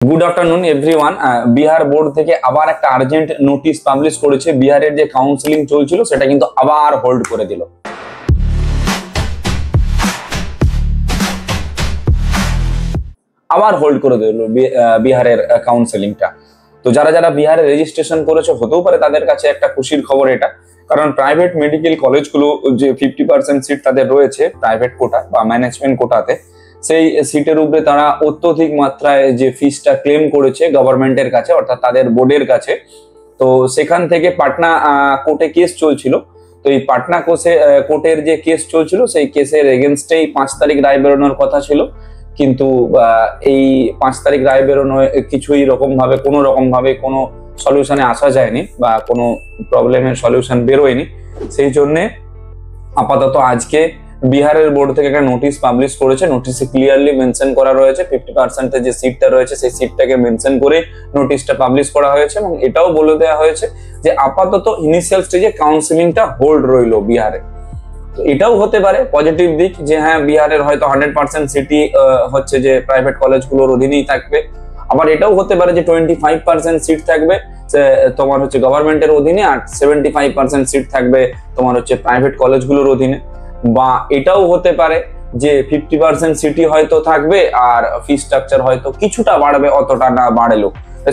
Good afternoon everyone. Bihar board থেকে আবার একটা আর্জেন্ট নোটিশ পাবলিশ করেছে। বিহারের যে কাউন্সিলিং চলছিল সেটা কিন্তু আবার হোল্ড করে দিল। আবার হোল্ড করে দিল বিহারের কাউন্সিলিংটা। তো যারা যারা বিহারে রেজিস্ট্রেশন করেছে হতেও পারে তাদের কাছে একটা খুশির খবর এটা, কারণ প্রাইভেট মেডিকেল কলেজগুলো যে 50% সিট তাদের রয়েছে প্রাইভেট কোটা বা ম্যানেজমেন্ট কোটাতে, সেই সিটের উপরে তারা অত্যধিক মাত্রায় যে ফিসটা ক্লেম করেছে গভর্নমেন্টের কাছে, অর্থাৎ তাদের বোর্ডের কাছে। তো সেখান থেকে পাটনা কোর্টে কেস চলছিল। তো এই পাটনা কোর্টের যে কেস চলছিল সেই কেসের এগেনস্টেই 5 তারিখ রায় বেরোনোর কথা ছিল, কিন্তু এই 5 তারিখ রায় বেরোনো কিছুই কোনো রকম ভাবে কোনো সলিউশনে আসা যায়নি বা কোনো প্রবলেমের সলিউশন বেরোয়নি। সেই জন্যে আপাতত আজকে বিহারের বোর্ড থেকে একটা নোটিশ পাবলিশ করেছে। নোটিশে ক্লিয়ারলি মেনশন করা রয়েছে 50% যে সিটটা রয়েছে সেই সিটটাকে মেনশন করে নোটিশটা পাবলিশ করা হয়েছে, এবং এটাও বলে দেওয়া হয়েছে যে আপাতত ইনিশিয়াল স্টেজে কাউন্সিলিংটা হোল্ড রইল বিহারে। তো এটাও হতে পারে পজিটিভ দিক যে হ্যাঁ, বিহারের হয়তো 100% সিটি হচ্ছে যে প্রাইভেট কলেজগুলোর অধীনেই থাকবে। আবার এটাও হতে পারে যে 25% সিট থাকবে তোমার হচ্ছে গভর্নমেন্টের অধীনে, আর 75% সিট থাকবে তোমার হচ্ছে প্রাইভেট কলেজগুলোর অধীনে। বা এটাও হতে পারে যে 50% সিটি হয়তো থাকবে আর ফি স্ট্রাকচার হয়তো কিছুটা বাড়বে, অতটা না বাড়লেও।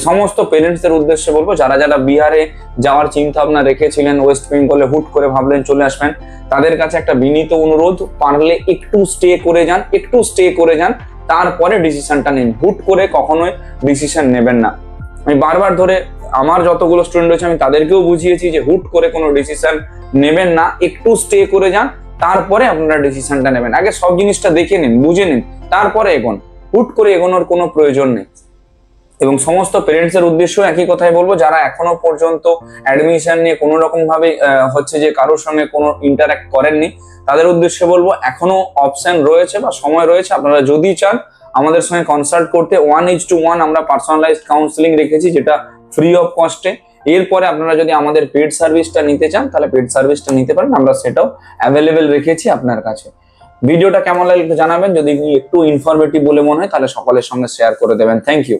সমস্ত পেরেন্টস এর উদ্দেশ্যে বলবো, যারা যারা বিহারে যাওয়ার চিন্তা ভাবনা রেখেছিলেন, ওয়েস্ট বেঙ্গলে হুট করে ভাবলেন চলে আসবেন, তাদের কাছে একটা বিনীত অনুরোধ, পারলে একটু স্টে করে যান, তারপরে ডিসিশনটা নিন। হুট করে কখনোই ডিসিশন নেবেন না। আমি বারবার ধরে আমার যতগুলো স্টুডেন্ট রয়েছে আমি তাদেরকেও বুঝিয়েছি যে হুট করে কোনো ডিসিশন নেবেন না, একটু স্টে করে যান, তারপরে আপনারা ডিসিশনটা নেবেন। আগে সব জিনিসটা দেখে নিন, বুঝে নিন, তারপরে এগোন। হুট করে এগোনোর কোনো প্রয়োজন নেই। এবং সমস্ত পেরেন্টস এর উদ্দেশ্যে একই কথাই বলবো, যারা এখনো পর্যন্ত অ্যাডমিশন নিয়ে কোনো রকম ভাবে হচ্ছে যে কারোর সঙ্গে কোনো ইন্টারঅ্যাক্ট করেননি, তাদের উদ্দেশ্যে বলবো এখনো অপশন রয়েছে বা সময় রয়েছে। আপনারা যদি চান আমাদের সঙ্গে কনসাল্ট করতে, 1:1 আমরা পার্সোনালাইজড কাউন্সিলিং রেখেছি, যেটা ফ্রি অফ কস্টে। এরপরে আপনারা যদি আমাদের পেড সার্ভিসটা নিতে চান তাহলে পেড সার্ভিসটা নিতে পারেন, আমরা সেটাও অ্যাভেলেবেল রেখেছি আপনার কাছে। ভিডিওটা কেমন লাগলো জানাবেন, যদি একটু ইনফরমেটিভ বলে মনে হয় তাহলে সকলের সঙ্গে শেয়ার করে দেবেন। Thank you.